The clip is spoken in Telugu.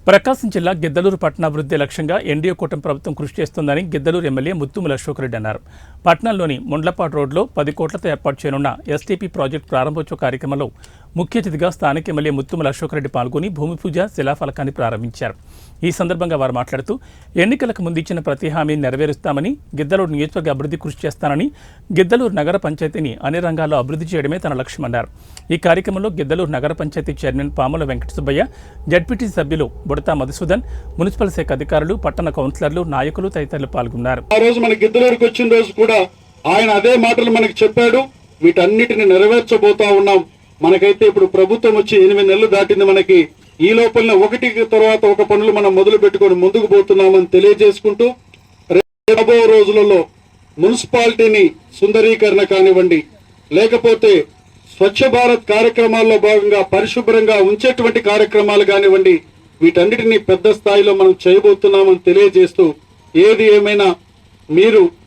ప్రకాశం జిల్లా గిద్దలూరు పట్టణాభివృద్ధి లక్ష్యంగా ఎన్డీఏ కూటమి ప్రభుత్వం కృషి చేస్తోందని గిద్దలూరు ఎమ్మెల్యే ముత్తుముల అశోక్ రెడ్డి అన్నారు. పట్టణంలోని ముండ్లపాడు రోడ్లో 10 కోట్లతో ఏర్పాటు చేయనున్న ఎస్టీపీ ప్రాజెక్టు ప్రారంభోత్సవ కార్యక్రమంలో ముఖ్య అతిథిగా స్థానిక ఎమ్మెల్యే ముత్తుముల అశోక్ రెడ్డి పాల్గొని భూమి పూజ శిలాఫలకాన్ని ప్రారంభించారు. ఈ సందర్భంగా వారు మాట్లాడుతూ ఎన్నికలకు ముందు ఇచ్చిన ప్రతి హామీని నెరవేరుస్తామని, గిద్దలూరు నియోజకవర్గ అభివృద్ధి కృషి చేస్తానని, గిద్దలూరు నగర పంచాయతీని అన్ని రంగాల్లో అభివృద్ధి చేయడమే తన లక్ష్యమన్నారు. ఈ కార్యక్రమంలో గిద్దలూరు నగర పంచాయతీ చైర్మన్ పాముల వెంకట సుబ్బయ్య, జడ్పీటీసీ సభ్యులు బుడతా మధుసూదన్, మున్సిపల్ శాఖ అధికారులు, పట్టణ కౌన్సిలర్లు, నాయకులు తదితరులు పాల్గొన్నారు. ఆ రోజు మన గిద్దలూరుకు వచ్చిన రోజు కూడా ఆయన అదే మాటలు మనకు చెప్పాడు. వీటన్నిటిని నెరవేర్చబోతా ఉన్నాం. మనకైతే ఇప్పుడు ప్రభుత్వం వచ్చి 8 నెలలు దాటింది. మనకి ఈ లోపల ఒకటి తర్వాత ఒక పనులు మనం మొదలు పెట్టుకొని ముందుకు పోతున్నామని తెలియజేసుకుంటూ, రాబో రోజులలో మున్సిపాలిటీని సుందరీకరణ కానివ్వండి, లేకపోతే స్వచ్ఛ భారత్ కార్యక్రమాల్లో భాగంగా పరిశుభ్రంగా ఉంచేటువంటి కార్యక్రమాలు కానివ్వండి, వీటన్నిటిని పెద్ద స్థాయిలో మనం చేయబోతున్నామని తెలియజేస్తూ, ఏది ఏమైనా మీరు